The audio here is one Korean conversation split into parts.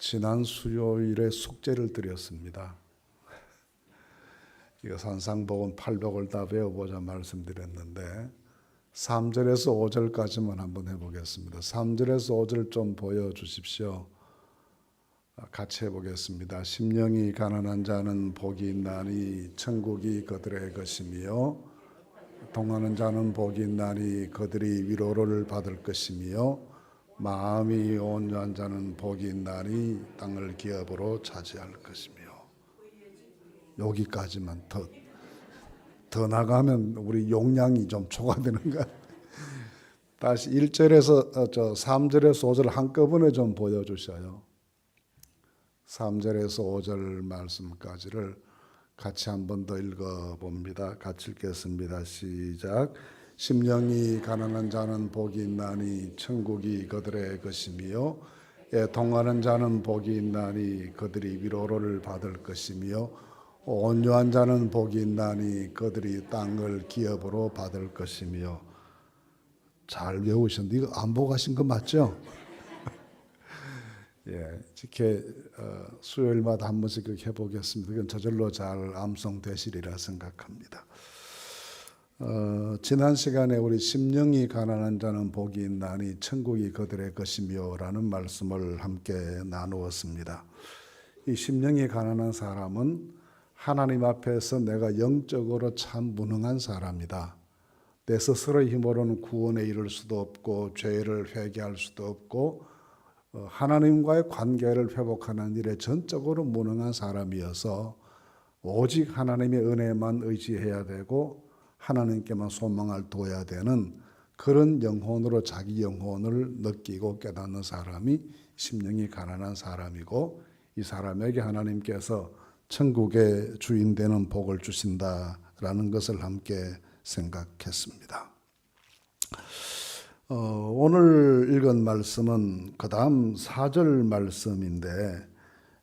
지난 수요일에 숙제를 드렸습니다. 이거 산상복음 8복을 다 배워보자 말씀드렸는데 3절에서 5절까지만 한번 해보겠습니다. 3절에서 5절 좀 보여주십시오. 같이 해보겠습니다. 심령이 가난한 자는 복이 있나니 천국이 그들의 것이며 통하는 자는 복이 있나니 그들이 위로를 받을 것이며 마음이 온유한 자는 복이 있나니 땅을 기업으로 차지할 것이며. 여기까지만 더 나가면 우리 용량이 좀 초과되는가? 다시 1절에서 3절에서 5절 한꺼번에 좀 보여주셔요. 3절에서 5절 말씀까지를 같이 한 번 더 읽어봅니다. 같이 읽겠습니다. 시작. 심령이 가난한 자는 복이 있나니 천국이 그들의 것이며 애통하는 자는 복이 있나니 그들이 위로를 받을 것이며 온유한 자는 복이 있나니 그들이 땅을 기업으로 받을 것이며. 잘 외우셨는데 이거 안 보고 가신 거 맞죠? 예, 이렇게 수요일마다 한 번씩 그렇게 해보겠습니다. 이건 저절로 잘 암송되시리라 생각합니다. 지난 시간에 우리 심령이 가난한 자는 복이 있나니 천국이 그들의 것이며 라는 말씀을 함께 나누었습니다. 이 심령이 가난한 사람은 하나님 앞에서 내가 영적으로 참 무능한 사람이다. 내 스스로의 힘으로는 구원에 이를 수도 없고 죄를 회개할 수도 없고 하나님과의 관계를 회복하는 일에 전적으로 무능한 사람이어서 오직 하나님의 은혜만 의지해야 되고 하나님께만 소망을 둬야 되는 그런 영혼으로 자기 영혼을 느끼고 깨닫는 사람이 심령이 가난한 사람이고, 이 사람에게 하나님께서 천국의 주인 되는 복을 주신다라는 것을 함께 생각했습니다. 오늘 읽은 말씀은 그 다음 4절 말씀인데,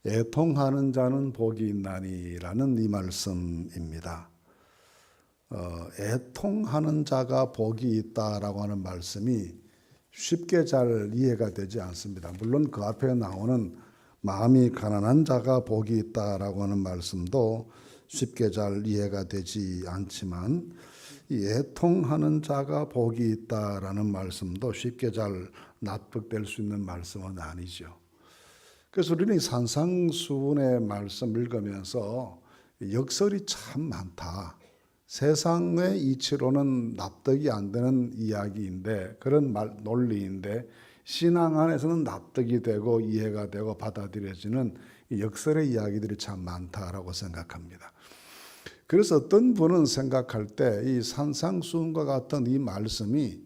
애통하는 자는 복이 있나니라는 이 말씀입니다. 애통하는 자가 복이 있다라고 하는 말씀이 쉽게 잘 이해가 되지 않습니다. 물론 그 앞에 나오는 마음이 가난한 자가 복이 있다라고 하는 말씀도 쉽게 잘 이해가 되지 않지만, 이 애통하는 자가 복이 있다라는 말씀도 쉽게 잘 납득될 수 있는 말씀은 아니죠. 그래서 우리는 산상수훈의 말씀 읽으면서 역설이 참 많다. 세상의 이치로는 납득이 안 되는 이야기인데, 그런 논리인데 신앙 안에서는 납득이 되고 이해가 되고 받아들여지는 역설의 이야기들이 참 많다라고 생각합니다. 그래서 어떤 분은 생각할 때 이 산상수훈과 같은 이 말씀이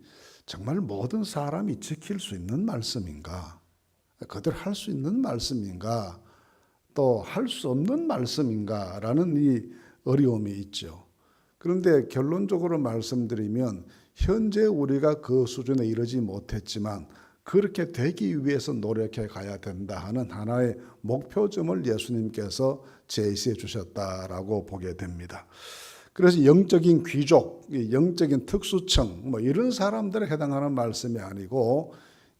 정말 모든 사람이 지킬 수 있는 말씀인가? 그들 할 수 있는 말씀인가? 또 할 수 없는 말씀인가? 라는 이 어려움이 있죠. 그런데 결론적으로 말씀드리면 현재 우리가 그 수준에 이르지 못했지만 그렇게 되기 위해서 노력해 가야 된다 하는 하나의 목표점을 예수님께서 제시해 주셨다라고 보게 됩니다. 그래서 영적인 귀족, 영적인 특수층 이런 사람들에 해당하는 말씀이 아니고,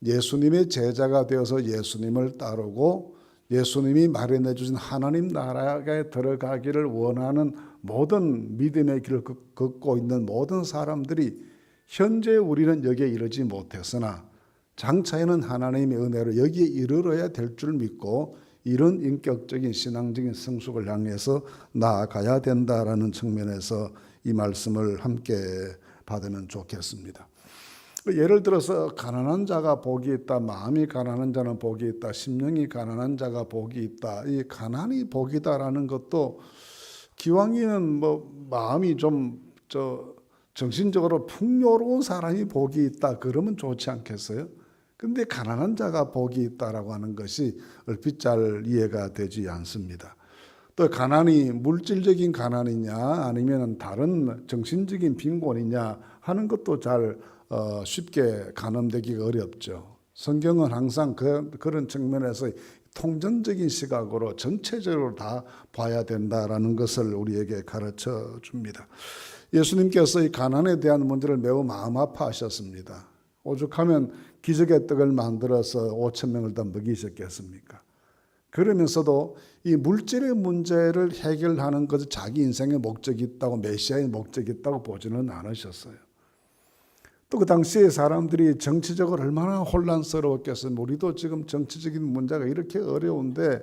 예수님의 제자가 되어서 예수님을 따르고 예수님이 마련해 주신 하나님 나라에 들어가기를 원하는 모든 믿음의 길을 걷고 있는 모든 사람들이 현재 우리는 여기에 이르지 못했으나 장차에는 하나님의 은혜로 여기에 이르러야 될 줄 믿고 이런 인격적인 신앙적인 성숙을 향해서 나아가야 된다라는 측면에서 이 말씀을 함께 받으면 좋겠습니다. 예를 들어서 가난한 자가 복이 있다, 마음이 가난한 자는 복이 있다, 심령이 가난한 자가 복이 있다, 이 가난이 복이다라는 것도 기왕이면 마음이 좀 정신적으로 풍요로운 사람이 복이 있다 그러면 좋지 않겠어요? 근데 가난한 자가 복이 있다라고 하는 것이 얼핏 잘 이해가 되지 않습니다. 또 가난이 물질적인 가난이냐 아니면 다른 정신적인 빈곤이냐 하는 것도 잘 쉽게 가늠되기가 어렵죠. 성경은 항상 그런 측면에서 통전적인 시각으로 전체적으로 다 봐야 된다라는 것을 우리에게 가르쳐 줍니다. 예수님께서 이 가난에 대한 문제를 매우 마음 아파하셨습니다. 오죽하면 기적의 떡을 만들어서 5,000명을 다 먹이셨겠습니까? 그러면서도 이 물질의 문제를 해결하는 것이 자기 인생의 목적이 있다고, 메시아의 목적이 있다고 보지는 않으셨어요. 또 그 당시에 사람들이 정치적으로 얼마나 혼란스러웠겠습니까? 우리도 지금 정치적인 문제가 이렇게 어려운데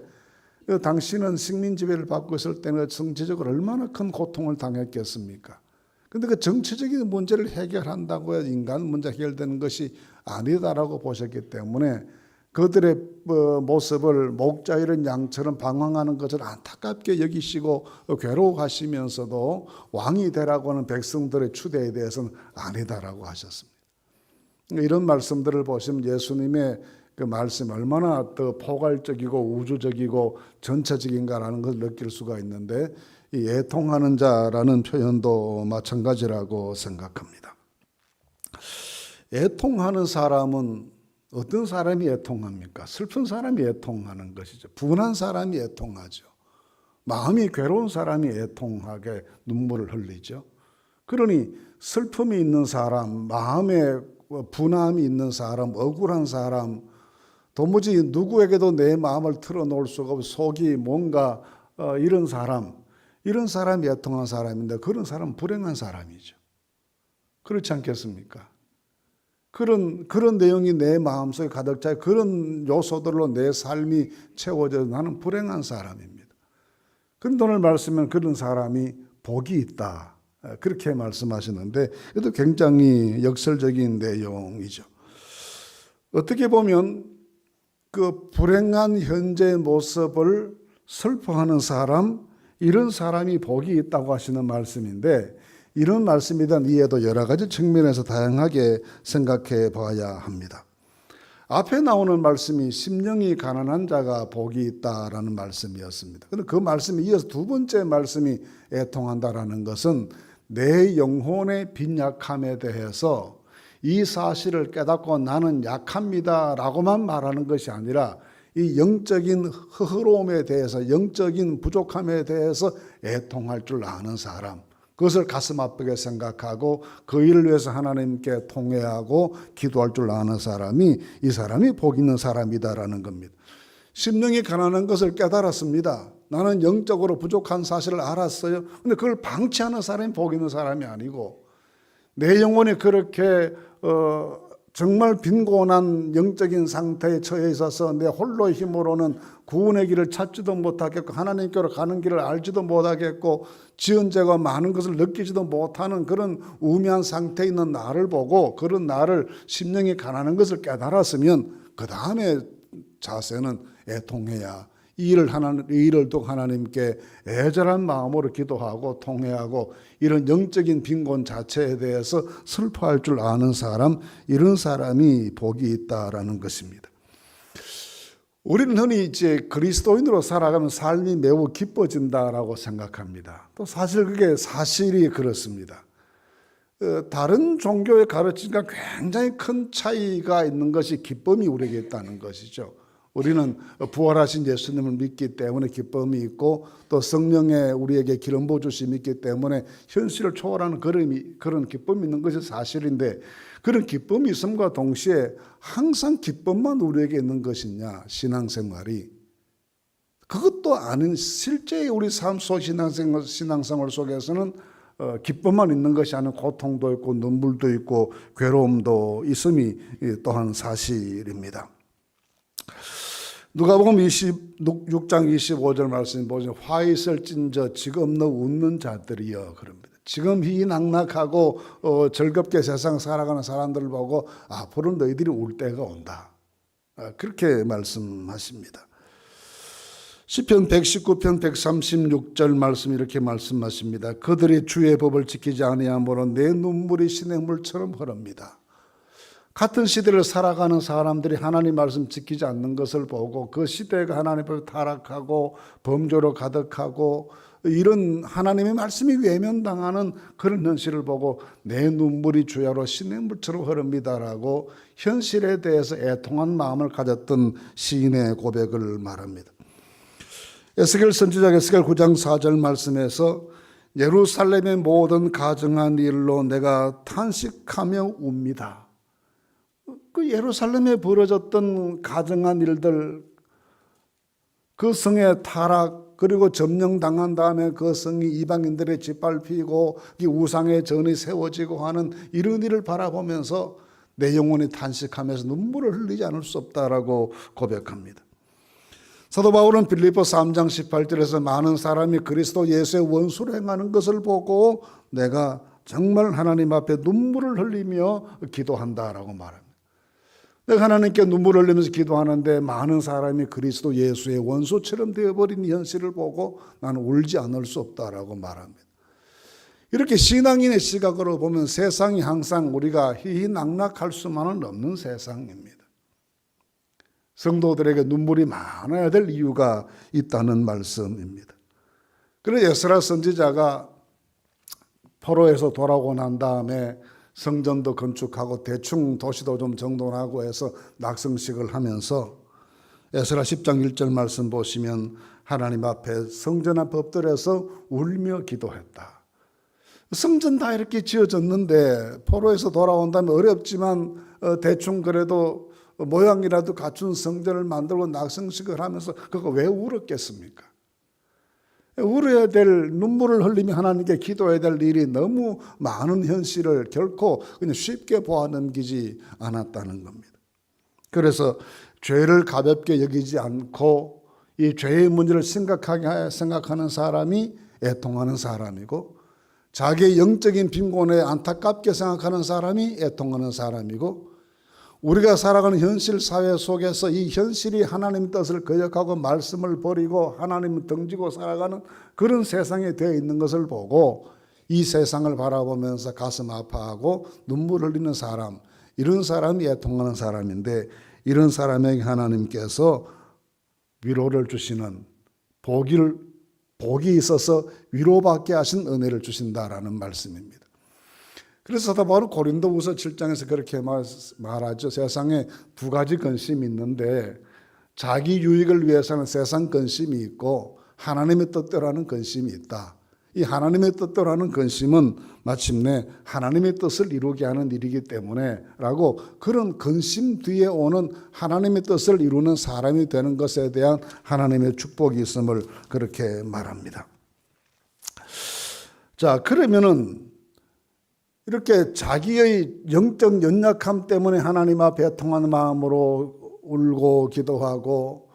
당신은 식민 지배를 받고 있을 때는 정치적으로 얼마나 큰 고통을 당했겠습니까? 그런데 그 정치적인 문제를 해결한다고 해서 인간 문제 해결되는 것이 아니다라고 보셨기 때문에 그들의 모습을 목자 잃은 양처럼 방황하는 것을 안타깝게 여기시고 괴로워하시면서도 왕이 되라고 하는 백성들의 추대에 대해서는 아니다라고 하셨습니다. 이런 말씀들을 보시면 예수님의 그 말씀이 얼마나 더 포괄적이고 우주적이고 전체적인가라는 것을 느낄 수가 있는데, 이 애통하는 자라는 표현도 마찬가지라고 생각합니다. 애통하는 사람은 어떤 사람이 애통합니까? 슬픈 사람이 애통하는 것이죠. 분한 사람이 애통하죠. 마음이 괴로운 사람이 애통하게 눈물을 흘리죠. 그러니 슬픔이 있는 사람, 마음에 분함이 있는 사람, 억울한 사람, 도무지 누구에게도 내 마음을 털어놓을 수가 없고 속이 뭔가 이런 사람이 애통한 사람인데, 그런 사람은 불행한 사람이죠. 그렇지 않겠습니까? 그런 내용이 내 마음속에 가득 차, 그런 요소들로 내 삶이 채워져 나는 불행한 사람입니다. 그런데 오늘 말씀은 그런 사람이 복이 있다, 그렇게 말씀하시는데, 이것도 굉장히 역설적인 내용이죠. 어떻게 보면 그 불행한 현재의 모습을 슬퍼하는 사람, 이런 사람이 복이 있다고 하시는 말씀인데, 이런 말씀에 대한 이해도 여러 가지 측면에서 다양하게 생각해 봐야 합니다. 앞에 나오는 말씀이 심령이 가난한 자가 복이 있다라는 말씀이었습니다. 그런데 그 말씀에 이어서 두 번째 말씀이 애통한다라는 것은 내 영혼의 빈약함에 대해서 이 사실을 깨닫고 나는 약합니다라고만 말하는 것이 아니라 이 영적인 허허로움에 대해서, 영적인 부족함에 대해서 애통할 줄 아는 사람, 그것을 가슴 아프게 생각하고 그 일을 위해서 하나님께 통회하고 기도할 줄 아는 사람이, 이 사람이 복 있는 사람이다라는 겁니다. 심령이 가난한 것을 깨달았습니다. 나는 영적으로 부족한 사실을 알았어요. 그런데 그걸 방치하는 사람이 복 있는 사람이 아니고, 내 영혼이 그렇게 정말 빈곤한 영적인 상태에 처해 있어서 내 홀로의 힘으로는 구원의 길을 찾지도 못하겠고 하나님께로 가는 길을 알지도 못하겠고 지은 죄가 많은 것을 느끼지도 못하는 그런 우매한 상태에 있는 나를 보고, 그런 나를 심령이 가난한 것을 깨달았으면 그 다음에 자세는 애통해야, 이 일을 또 하나님께 애절한 마음으로 기도하고 통회하고 이런 영적인 빈곤 자체에 대해서 슬퍼할 줄 아는 사람, 이런 사람이 복이 있다라는 것입니다. 우리는 흔히 이제 그리스도인으로 살아가면 삶이 매우 기뻐진다라고 생각합니다. 또 사실 그게 사실이 그렇습니다. 다른 종교의 가르침과 굉장히 큰 차이가 있는 것이 기쁨이 우리에게 있다는 것이죠. 우리는 부활하신 예수님을 믿기 때문에 기쁨이 있고, 또 성령의 우리에게 기름 부으심이 있기 때문에 현실을 초월하는 그런 기쁨이 있는 것이 사실인데, 그런 기쁨이 있음과 동시에 항상 기쁨만 우리에게 있는 것이냐, 신앙생활이. 그것도 아닌 실제 우리 삶 속 신앙생활 속에서는 기쁨만 있는 것이 아닌 고통도 있고 눈물도 있고 괴로움도 있음이 또한 사실입니다. 누가복음 6장 25절 말씀 보시면 화 있을 찐저 지금 너 웃는 자들이여 그럽니다. 지금 희낙낙하고 즐겁게 세상 살아가는 사람들을 보고 앞으로 너희들이 울 때가 온다, 그렇게 말씀하십니다. 시편 119편 136절 말씀 이렇게 말씀하십니다. 그들이 주의 법을 지키지 아니하므로 내 눈물이 시냇물처럼 흐릅니다. 같은 시대를 살아가는 사람들이 하나님 말씀 지키지 않는 것을 보고, 그 시대가 하나님 앞에 타락하고 범죄로 가득하고 이런 하나님의 말씀이 외면당하는 그런 현실을 보고 내 눈물이 주야로 시냇물처럼 흐릅니다라고 현실에 대해서 애통한 마음을 가졌던 시인의 고백을 말합니다. 에스겔 선지자 에스겔 9장 4절 말씀에서 예루살렘의 모든 가증한 일로 내가 탄식하며 웁니다. 그 예루살렘에 벌어졌던 가증한 일들, 그 성의 타락, 그리고 점령당한 다음에 그 성이 이방인들의 짓밟히고 이 우상의 전이 세워지고 하는 이런 일을 바라보면서 내 영혼이 탄식하면서 눈물을 흘리지 않을 수 없다라고 고백합니다. 사도 바울은 빌립보 3장 18절에서 많은 사람이 그리스도 예수의 원수로 행하는 것을 보고 내가 정말 하나님 앞에 눈물을 흘리며 기도한다라고 말합니다. 내가 하나님께 눈물을 흘리면서 기도하는데 많은 사람이 그리스도 예수의 원수처럼 되어버린 현실을 보고 나는 울지 않을 수 없다라고 말합니다. 이렇게 신앙인의 시각으로 보면 세상이 항상 우리가 희희낙낙할 수만은 없는 세상입니다. 성도들에게 눈물이 많아야 될 이유가 있다는 말씀입니다. 그래서 에스라 선지자가 포로에서 돌아오고 난 다음에 성전도 건축하고 대충 도시도 좀 정돈하고 해서 낙성식을 하면서 에스라 10장 1절 말씀 보시면 하나님 앞에 성전 앞 엎드려서 울며 기도했다. 성전 다 이렇게 지어졌는데 포로에서 돌아온다면 어렵지만 대충 그래도 모양이라도 갖춘 성전을 만들고 낙성식을 하면서 그거 왜 울었겠습니까? 울어야 될, 눈물을 흘리며 하나님께 기도해야 될 일이 너무 많은 현실을 결코 그냥 쉽게 보아 넘기지 않았다는 겁니다. 그래서 죄를 가볍게 여기지 않고 이 죄의 문제를 심각하게 생각하는 사람이 애통하는 사람이고, 자기의 영적인 빈곤에 안타깝게 생각하는 사람이 애통하는 사람이고, 우리가 살아가는 현실 사회 속에서 이 현실이 하나님의 뜻을 거역하고 말씀을 버리고 하나님을 등지고 살아가는 그런 세상에 되어 있는 것을 보고 이 세상을 바라보면서 가슴 아파하고 눈물 흘리는 사람, 이런 사람이 애통하는 사람인데, 이런 사람에게 하나님께서 위로를 주시는 복이 있어서 위로받게 하신 은혜를 주신다라는 말씀입니다. 그래서 바로 고린도후서 7장에서 그렇게 말하죠. 세상에 두 가지 근심이 있는데 자기 유익을 위해서는 세상 근심이 있고 하나님의 뜻대로 하는 근심이 있다. 이 하나님의 뜻대로 하는 근심은 마침내 하나님의 뜻을 이루게 하는 일이기 때문에 라고, 그런 근심 뒤에 오는 하나님의 뜻을 이루는 사람이 되는 것에 대한 하나님의 축복이 있음을 그렇게 말합니다. 자, 그러면은 이렇게 자기의 영적 연약함 때문에 하나님 앞에 애통하는 마음으로 울고 기도하고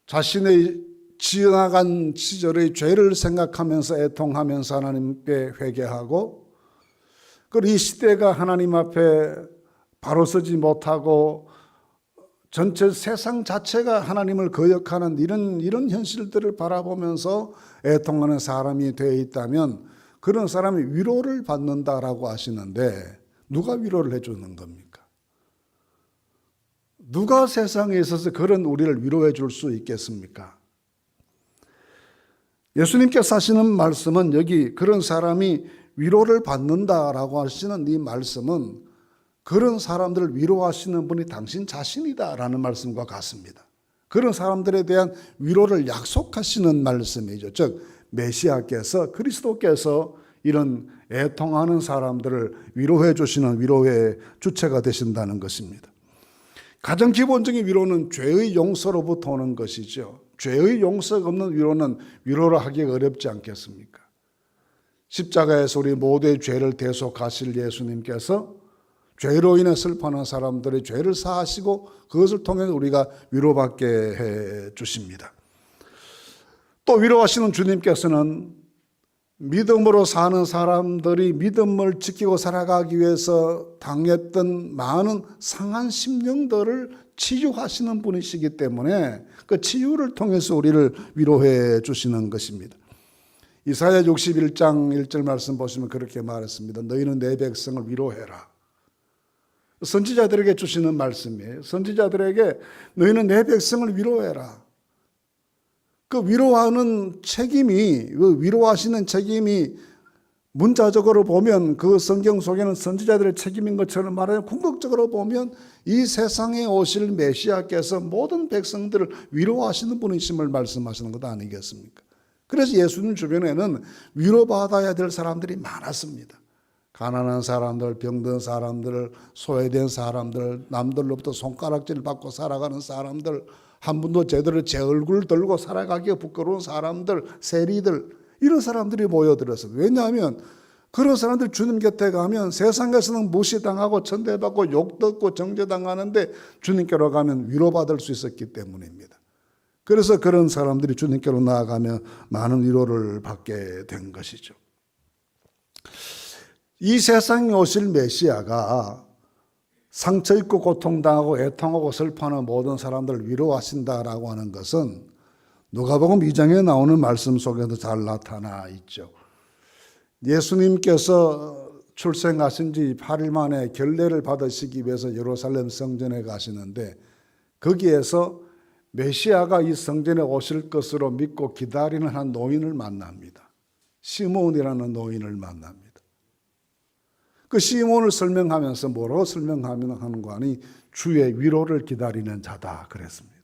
자신의 지나간 시절의 죄를 생각하면서 애통하면서 하나님께 회개하고, 그리고 이 시대가 하나님 앞에 바로 서지 못하고 전체 세상 자체가 하나님을 거역하는 이런 현실들을 바라보면서 애통하는 사람이 되어 있다면 그런 사람이 위로를 받는다라고 하시는데 누가 위로를 해주는 겁니까? 누가 세상에 있어서 그런 우리를 위로해 줄 수 있겠습니까? 예수님께서 하시는 말씀은 여기 그런 사람이 위로를 받는다라고 하시는 이 말씀은 그런 사람들을 위로하시는 분이 당신 자신이다라는 말씀과 같습니다. 그런 사람들에 대한 위로를 약속하시는 말씀이죠. 즉 메시아께서, 그리스도께서 이런 애통하는 사람들을 위로해 주시는 위로의 주체가 되신다는 것입니다. 가장 기본적인 위로는 죄의 용서로부터 오는 것이죠. 죄의 용서가 없는 위로는 위로를 하기 어렵지 않겠습니까? 십자가에서 우리 모두의 죄를 대속하실 예수님께서 죄로 인해 슬퍼하는 사람들의 죄를 사하시고 그것을 통해 우리가 위로받게 해 주십니다. 또 위로하시는 주님께서는 믿음으로 사는 사람들이 믿음을 지키고 살아가기 위해서 당했던 많은 상한 심령들을 치유하시는 분이시기 때문에 그 치유를 통해서 우리를 위로해 주시는 것입니다. 이사야 61장 1절 말씀 보시면 그렇게 말했습니다. 너희는 내 백성을 위로해라. 선지자들에게 주시는 말씀이에요. 선지자들에게 너희는 내 백성을 위로해라. 그 위로하는 책임이, 그 위로하시는 책임이 문자적으로 보면 그 성경 속에는 선지자들의 책임인 것처럼 말하면 궁극적으로 보면 이 세상에 오실 메시아께서 모든 백성들을 위로하시는 분이심을 말씀하시는 것 아니겠습니까? 그래서 예수님 주변에는 위로받아야 될 사람들이 많았습니다. 가난한 사람들, 병든 사람들, 소외된 사람들, 남들로부터 손가락질 받고 살아가는 사람들, 한 분도 제대로 제 얼굴 들고 살아가기가 부끄러운 사람들, 세리들, 이런 사람들이 모여들었어요. 왜냐하면 그런 사람들 주님 곁에 가면 세상에서는 무시당하고 천대받고 욕듣고 정죄당하는데 주님께로 가면 위로받을 수 있었기 때문입니다. 그래서 그런 사람들이 주님께로 나아가면 많은 위로를 받게 된 것이죠. 이 세상에 오실 메시아가 상처 입고 고통당하고 애통하고 슬퍼하는 모든 사람들을 위로하신다라고 하는 것은 누가복음 2장에 나오는 말씀 속에도 잘 나타나 있죠. 예수님께서 출생하신 지 8일 만에 결례를 받으시기 위해서 예루살렘 성전에 가시는데 거기에서 메시아가 이 성전에 오실 것으로 믿고 기다리는 한 노인을 만납니다. 시몬이라는 노인을 만납니다. 그 시몬을 설명하면서 뭐라고 설명하는 거 아니? 주의 위로를 기다리는 자다 그랬습니다.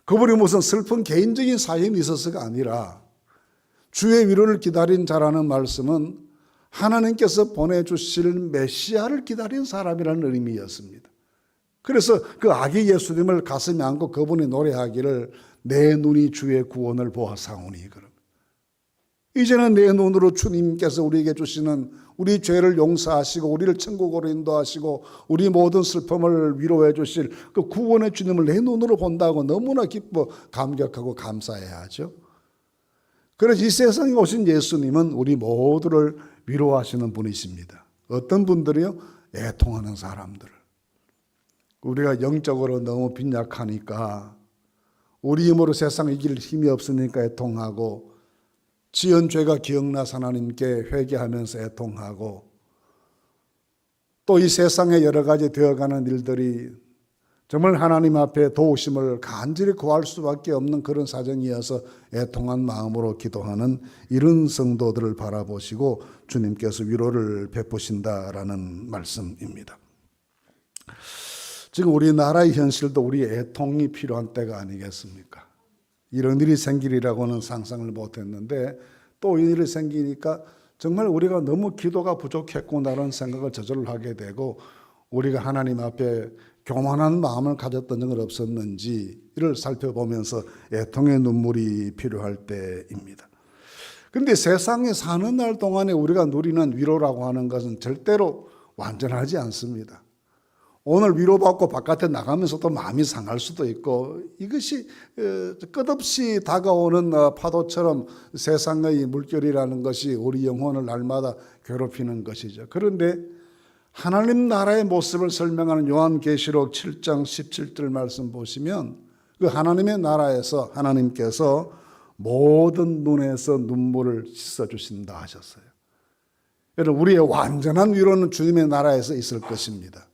그분이 무슨 슬픈 개인적인 사연이 있어서가 아니라 주의 위로를 기다린 자라는 말씀은 하나님께서 보내주실 메시아를 기다린 사람이라는 의미였습니다. 그래서 그 아기 예수님을 가슴에 안고 그분이 노래하기를 내 눈이 주의 구원을 보아사오니 그럼. 이제는 내 눈으로 주님께서 우리에게 주시는 우리 죄를 용서하시고 우리를 천국으로 인도하시고 우리 모든 슬픔을 위로해 주실 그 구원의 주님을 내 눈으로 본다고 너무나 기뻐 감격하고 감사해야 하죠. 그래서 이 세상에 오신 예수님은 우리 모두를 위로하시는 분이십니다. 어떤 분들이요? 애통하는 사람들. 우리가 영적으로 너무 빈약하니까 우리 힘으로 세상 이길 힘이 없으니까 애통하고 지은 죄가 기억나서 하나님께 회개하면서 애통하고 또 이 세상에 여러 가지 되어가는 일들이 정말 하나님 앞에 도우심을 간절히 구할 수밖에 없는 그런 사정이어서 애통한 마음으로 기도하는 이런 성도들을 바라보시고 주님께서 위로를 베푸신다라는 말씀입니다. 지금 우리나라의 현실도 우리 애통이 필요한 때가 아니겠습니까? 이런 일이 생기리라고는 상상을 못했는데 또 이 일이 생기니까 정말 우리가 너무 기도가 부족했구나라는 생각을 저절로 하게 되고 우리가 하나님 앞에 교만한 마음을 가졌던 적은 없었는지를 살펴보면서 애통의 눈물이 필요할 때입니다. 그런데 세상에 사는 날 동안에 우리가 누리는 위로라고 하는 것은 절대로 완전하지 않습니다. 오늘 위로받고 바깥에 나가면서도 마음이 상할 수도 있고 이것이 끝없이 다가오는 파도처럼 세상의 물결이라는 것이 우리 영혼을 날마다 괴롭히는 것이죠. 그런데 하나님 나라의 모습을 설명하는 요한계시록 7장 17절 말씀 보시면 그 하나님의 나라에서 하나님께서 모든 눈에서 눈물을 씻어주신다 하셨어요. 여러분 우리의 완전한 위로는 주님의 나라에서 있을 것입니다.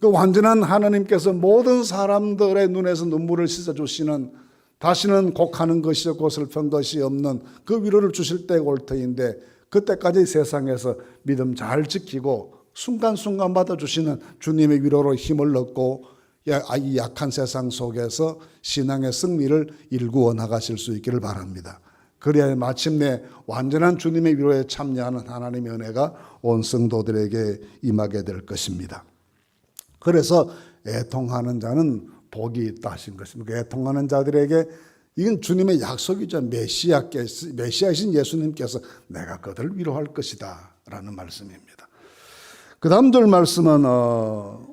그 완전한 하나님께서 모든 사람들의 눈에서 눈물을 씻어주시는 다시는 곡하는 것이 없고 슬픈 것이 없는 그 위로를 주실 때가 올 터인데 그때까지 세상에서 믿음 잘 지키고 순간순간 받아주시는 주님의 위로로 힘을 얻고 이 약한 세상 속에서 신앙의 승리를 일구어 나가실 수 있기를 바랍니다. 그래야 마침내 완전한 주님의 위로에 참여하는 하나님의 은혜가 온 성도들에게 임하게 될 것입니다. 그래서 애통하는 자는 복이 있다 하신 것입니다. 애통하는 자들에게 이건 주님의 약속이죠. 메시아이신 예수님께서 내가 그들을 위로할 것이다 라는 말씀입니다. 그 다음 절 말씀은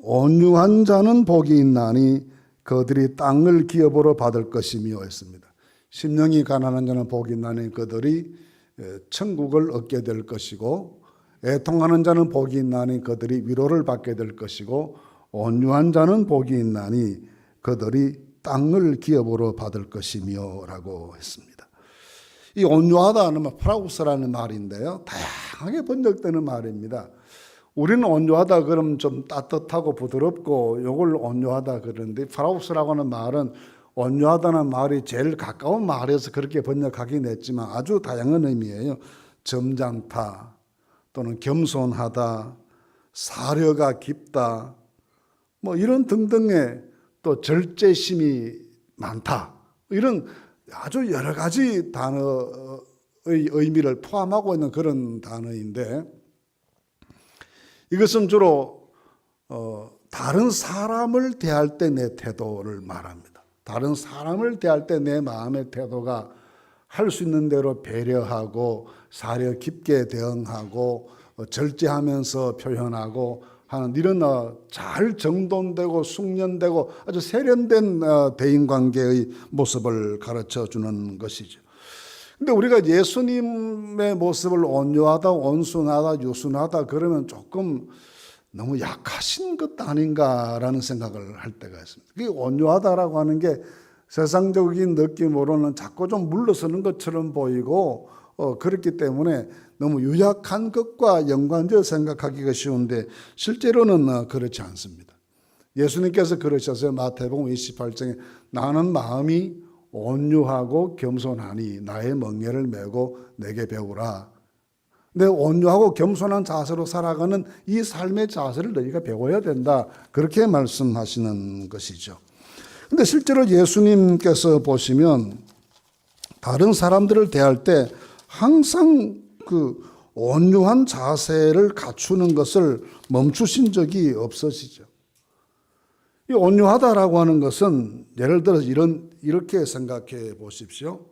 온유한 자는 복이 있나니 그들이 땅을 기업으로 받을 것이며 했습니다. 심령이 가난한 자는 복이 있나니 그들이 천국을 얻게 될 것이고 애통하는 자는 복이 있나니 그들이 위로를 받게 될 것이고 온유한 자는 복이 있나니 그들이 땅을 기업으로 받을 것이며 라고 했습니다. 이 온유하다는 말 프라우스라는 말인데요. 다양하게 번역되는 말입니다. 우리는 온유하다 그러면 좀 따뜻하고 부드럽고 이걸 온유하다 그러는데 프라우스라고 하는 말은 온유하다는 말이 제일 가까운 말에서 그렇게 번역하긴 했지만 아주 다양한 의미예요. 점잖다 또는 겸손하다, 사려가 깊다 뭐 이런 등등의 또 절제심이 많다 이런 아주 여러 가지 단어의 의미를 포함하고 있는 그런 단어인데 이것은 주로 다른 사람을 대할 때 내 태도를 말합니다. 다른 사람을 대할 때 내 마음의 태도가 할 수 있는 대로 배려하고 사려 깊게 대응하고 절제하면서 표현하고 하는 이런 잘 정돈되고 숙련되고 아주 세련된 대인관계의 모습을 가르쳐 주는 것이죠. 근데 우리가 예수님의 모습을 온유하다, 온순하다, 유순하다 그러면 조금 너무 약하신 것 아닌가라는 생각을 할 때가 있습니다. 그 온유하다라고 하는 게 세상적인 느낌으로는 자꾸 좀 물러서는 것처럼 보이고 그렇기 때문에 너무 유약한 것과 연관되어 생각하기가 쉬운데 실제로는 그렇지 않습니다. 예수님께서 그러셨어요. 마태복음 28장에 나는 마음이 온유하고 겸손하니 나의 멍에를 메고 내게 배우라. 근데 온유하고 겸손한 자세로 살아가는 이 삶의 자세를 너희가 배워야 된다. 그렇게 말씀하시는 것이죠. 근데 실제로 예수님께서 보시면 다른 사람들을 대할 때 항상 그 온유한 자세를 갖추는 것을 멈추신 적이 없으시죠. 이 온유하다라고 하는 것은 예를 들어서 이렇게 생각해 보십시오.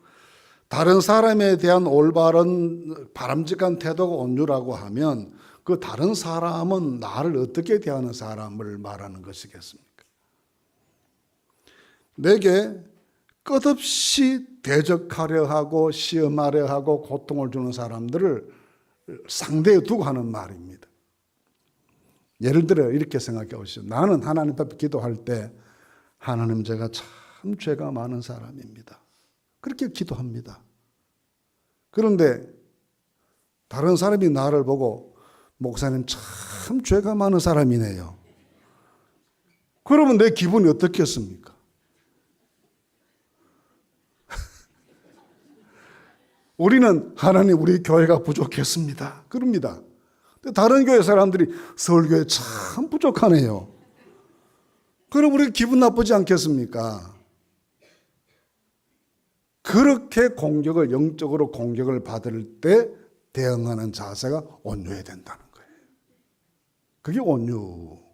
다른 사람에 대한 올바른 바람직한 태도가 온유라고 하면 그 다른 사람은 나를 어떻게 대하는 사람을 말하는 것이겠습니까? 내게 끝없이 대적하려 하고 시험하려 하고 고통을 주는 사람들을 상대에 두고 하는 말입니다. 예를 들어 이렇게 생각해 보시죠. 나는 하나님 앞에 기도할 때 하나님 제가 참 죄가 많은 사람입니다. 그렇게 기도합니다. 그런데 다른 사람이 나를 보고 목사님 참 죄가 많은 사람이네요. 그러면 내 기분이 어떻겠습니까? 우리는 하나님 우리 교회가 부족했습니다. 그럽니다. 다른 교회 사람들이 서울교회 참 부족하네요. 그럼 우리 기분 나쁘지 않겠습니까? 그렇게 영적으로 공격을 받을 때 대응하는 자세가 온유해야 된다는 거예요. 그게 온유입니다.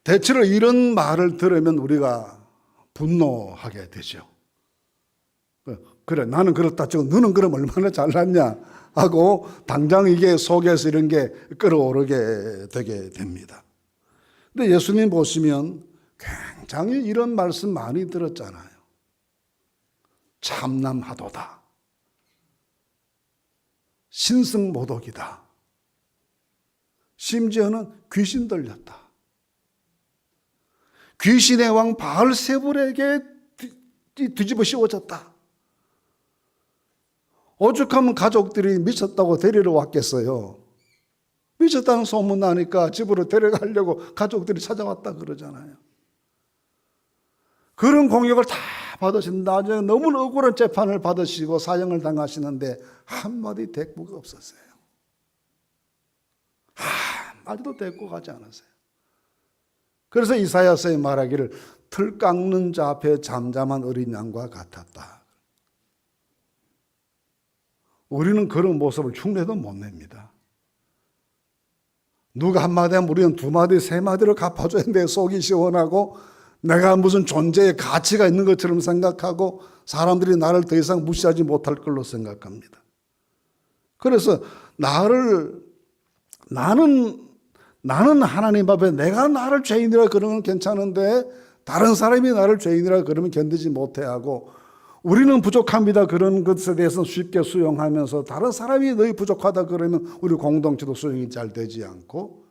대체로 이런 말을 들으면 우리가 분노하게 되죠. 그래 나는 그렇다 치고 너는 그럼 얼마나 잘났냐 하고 당장 이게 속에서 이런 게 끌어오르게 되게 됩니다. 근데 예수님 보시면 굉장히 이런 말씀 많이 들었잖아요. 참남하도다. 신승모독이다. 심지어는 귀신 들렸다. 귀신의 왕 바알세불에게 뒤집어 씌워졌다. 오죽하면 가족들이 미쳤다고 데리러 왔겠어요. 미쳤다는 소문 나니까 집으로 데려가려고 가족들이 찾아왔다 그러잖아요. 그런 공격을 다 받으신 나중에 너무나 억울한 재판을 받으시고 사형을 당하시는데 한마디 대꾸가 없었어요. 한마디도 대꾸 가지 않았어요. 그래서 이사야서에 말하기를 틀 깎는 자 앞에 잠잠한 어린 양과 같았다. 우리는 그런 모습을 흉내도 못 냅니다. 누가 한마디 하면 우리는 두마디 세마디로 갚아줘야 내 속이 시원하고 내가 무슨 존재의 가치가 있는 것처럼 생각하고 사람들이 나를 더 이상 무시하지 못할 걸로 생각합니다. 그래서 나는 하나님 앞에 내가 나를 죄인이라 그러면 괜찮은데 다른 사람이 나를 죄인이라 그러면 견디지 못해하고 우리는 부족합니다. 그런 것에 대해서 쉽게 수용하면서 다른 사람이 너희 부족하다 그러면 우리 공동체도 수용이 잘 되지 않고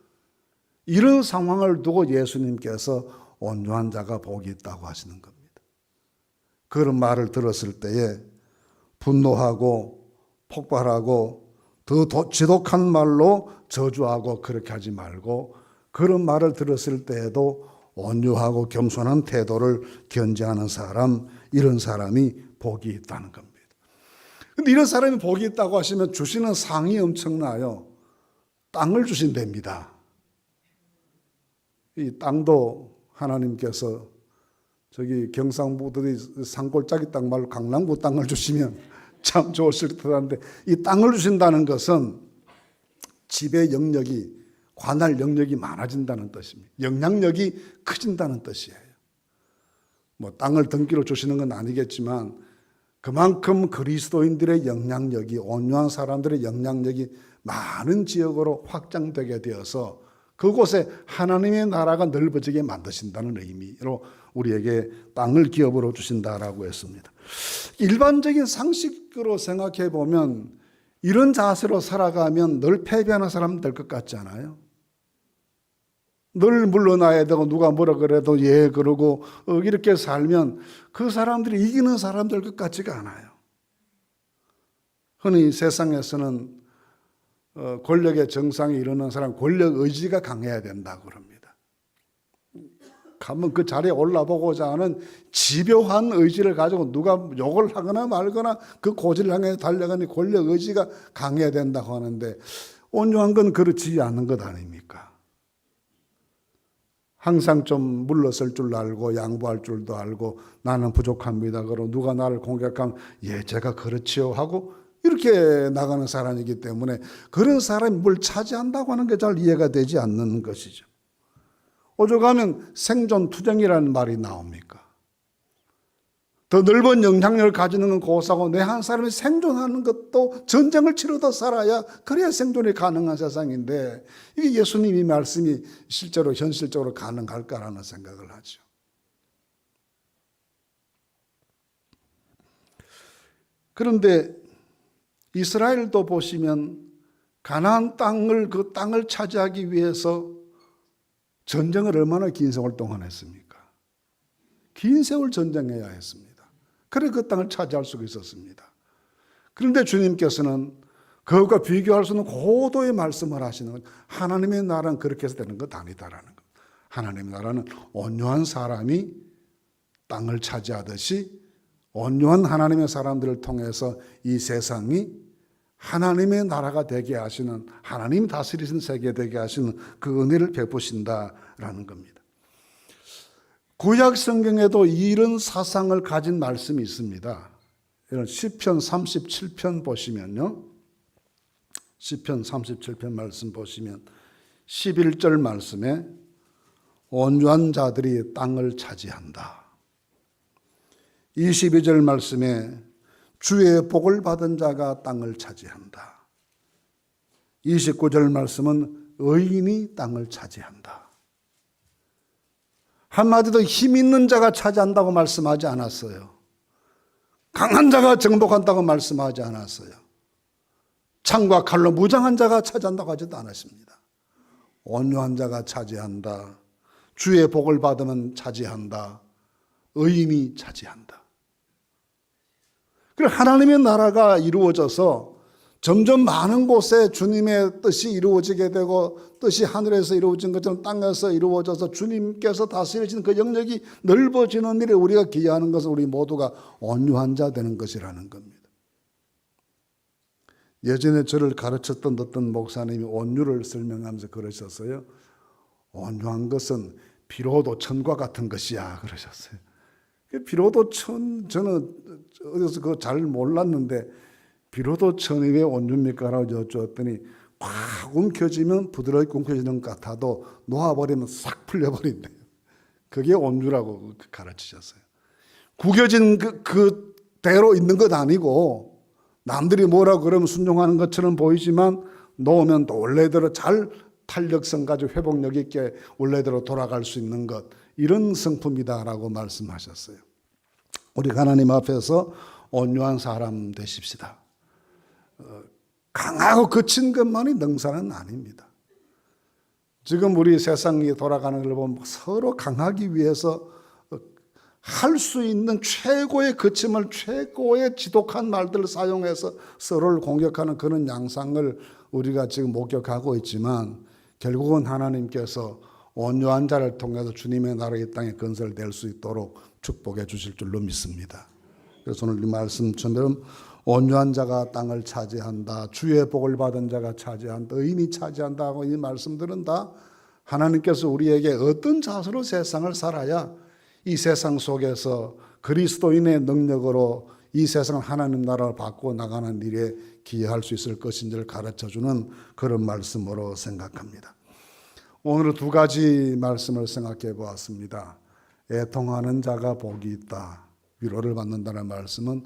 이런 상황을 두고 예수님께서 온유한 자가 복이 있다고 하시는 겁니다. 그런 말을 들었을 때에 분노하고 폭발하고 더 지독한 말로 저주하고 그렇게 하지 말고 그런 말을 들었을 때에도 온유하고 겸손한 태도를 견지하는 사람, 이런 사람이 복이 있다는 겁니다. 근데 이런 사람이 복이 있다고 하시면 주시는 상이 엄청나요. 땅을 주신답니다. 이 땅도 하나님께서 저기 경상북도의 산골짜기 땅 말로 강남구 땅을 주시면 참 좋으실 듯한데 이 땅을 주신다는 것은 지배 영역이, 관할 영역이 많아진다는 뜻입니다. 영향력이 커진다는 뜻이에요. 뭐 땅을 등기로 주시는 건 아니겠지만 그만큼 그리스도인들의 영향력이, 온유한 사람들의 영향력이 많은 지역으로 확장되게 되어서 그곳에 하나님의 나라가 넓어지게 만드신다는 의미로 우리에게 땅을 기업으로 주신다라고 했습니다. 일반적인 상식으로 생각해 보면 이런 자세로 살아가면 늘 패배하는 사람 될 것 같지 않아요? 늘 물러나야 되고 누가 뭐라 그래도 예 그러고 이렇게 살면 그 사람들이 이기는 사람 될 것 같지가 않아요. 흔히 세상에서는 권력의 정상에 이르는 사람, 권력 의지가 강해야 된다고 그럽니다. 한번 그 자리에 올라보고자 하는 집요한 의지를 가지고 누가 욕을 하거나 말거나 그 고지를 향해 달려가니 권력 의지가 강해야 된다고 하는데 온유한 건 그렇지 않은 것 아닙니까? 항상 좀 물러설 줄 알고 양보할 줄도 알고 나는 부족합니다. 그러고 누가 나를 공격하면 예 제가 그렇지요 하고 이렇게 나가는 사람이기 때문에 그런 사람이 뭘 차지한다고 하는 게 잘 이해가 되지 않는 것이죠. 오죽하면 생존 투쟁이라는 말이 나옵니까? 더 넓은 영향력을 가지는 건 고사고 내 한 사람이 생존하는 것도 전쟁을 치르다 살아야 그래야 생존이 가능한 세상인데 이게 예수님이 말씀이 실제로 현실적으로 가능할까라는 생각을 하죠. 그런데 이스라엘도 보시면 가나안 땅을 그 땅을 차지하기 위해서 전쟁을 얼마나 긴 세월 동안 했습니까? 긴 세월 전쟁해야 했습니다. 그래 그 땅을 차지할 수가 있었습니다. 그런데 주님께서는 그것과 비교할 수 없는 고도의 말씀을 하시는 건 하나님의 나라는 그렇게 해서 되는 것 아니다라는 것. 하나님의 나라는 온유한 사람이 땅을 차지하듯이 온유한 하나님의 사람들을 통해서 이 세상이 하나님의 나라가 되게 하시는, 하나님 다스리신 세계 되게 하시는 그 은혜를 베푸신다라는 겁니다. 구약 성경에도 이런 사상을 가진 말씀이 있습니다. 이런 시편 37편 보시면요. 시편 37편 말씀 보시면 11절 말씀에 온유한 자들이 땅을 차지한다. 22절 말씀에 주의 복을 받은 자가 땅을 차지한다. 29절 말씀은 의인이 땅을 차지한다. 한마디로 힘 있는 자가 차지한다고 말씀하지 않았어요. 강한 자가 정복한다고 말씀하지 않았어요. 창과 칼로 무장한 자가 차지한다고 하지도 않았습니다. 온유한 자가 차지한다. 주의 복을 받으면 차지한다. 의인이 차지한다. 그리고 하나님의 나라가 이루어져서 점점 많은 곳에 주님의 뜻이 이루어지게 되고 뜻이 하늘에서 이루어진 것처럼 땅에서 이루어져서 주님께서 다스리시는 그 영역이 넓어지는 일에 우리가 기여하는 것은 우리 모두가 온유한 자 되는 것이라는 겁니다. 예전에 저를 가르쳤던 어떤 목사님이 온유를 설명하면서 그러셨어요. 온유한 것은 비로도 천과 같은 것이야 그러셨어요. 비로도 천, 저는 어디서 그거 잘 몰랐는데 비로도 천이 왜 온유입니까? 라고 여쭈었더니 확 움켜쥐면 부드럽게 움켜지는 것 같아도 놓아버리면 싹 풀려버린대요. 그게 온유라고 가르치셨어요. 구겨진 그대로 있는 것 아니고 남들이 뭐라고 그러면 순종하는 것처럼 보이지만 놓으면 또 원래대로 잘 탄력성 가지고 회복력 있게 원래대로 돌아갈 수 있는 것, 이런 성품이다라고 말씀하셨어요. 우리 하나님 앞에서 온유한 사람 되십시다. 강하고 거친 것만이 능사는 아닙니다. 지금 우리 세상이 돌아가는 걸 보면 서로 강하기 위해서 할 수 있는 최고의 거침을, 최고의 지독한 말들을 사용해서 서로를 공격하는 그런 양상을 우리가 지금 목격하고 있지만 결국은 하나님께서 온유한 자를 통해서 주님의 나라 이 땅에 건설될 수 있도록 축복해 주실 줄로 믿습니다. 그래서 오늘 이 말씀처럼 온유한 자가 땅을 차지한다, 주의 복을 받은 자가 차지한다, 의인이 차지한다 하고 이 말씀들은 다 하나님께서 우리에게 어떤 자세로 세상을 살아야 이 세상 속에서 그리스도인의 능력으로 이 세상 하나님 나라를 바꾸어 나가는 일에 기여할 수 있을 것인지를 가르쳐주는 그런 말씀으로 생각합니다. 오늘은 두 가지 말씀을 생각해 보았습니다. 애통하는 자가 복이 있다. 위로를 받는다는 말씀은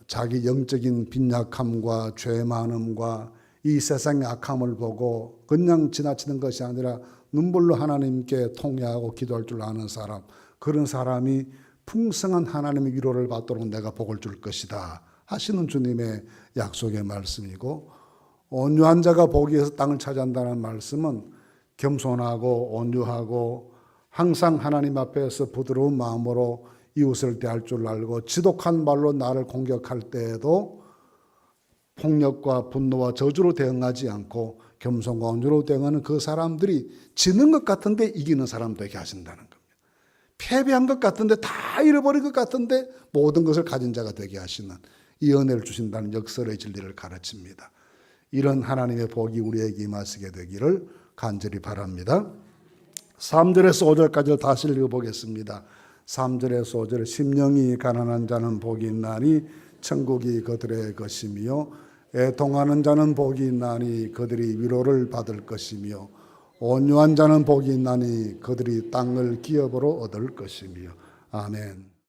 자기 영적인 빈약함과 죄 많음과 이 세상의 악함을 보고 그냥 지나치는 것이 아니라 눈물로 하나님께 통회하고 기도할 줄 아는 사람, 그런 사람이 풍성한 하나님의 위로를 받도록 내가 복을 줄 것이다 하시는 주님의 약속의 말씀이고, 온유한 자가 복이 있어서 땅을 차지한다는 말씀은 겸손하고 온유하고 항상 하나님 앞에서 부드러운 마음으로 이웃을 대할 줄 알고 지독한 말로 나를 공격할 때에도 폭력과 분노와 저주로 대응하지 않고 겸손과 온유로 대응하는 그 사람들이 지는 것 같은데 이기는 사람 되게 하신다는 겁니다. 패배한 것 같은데, 다 잃어버린 것 같은데 모든 것을 가진 자가 되게 하시는 이 은혜를 주신다는 역설의 진리를 가르칩니다. 이런 하나님의 복이 우리에게 임하시게 되기를 간절히 바랍니다. 3절에서 5절까지 다시 읽어보겠습니다. 3절에서 5절, 심령이 가난한 자는 복이 있나니 천국이 그들의 것이며 애통하는 자는 복이 있나니 그들이 위로를 받을 것이며 온유한 자는 복이 있나니 그들이 땅을 기업으로 얻을 것이며. 아멘.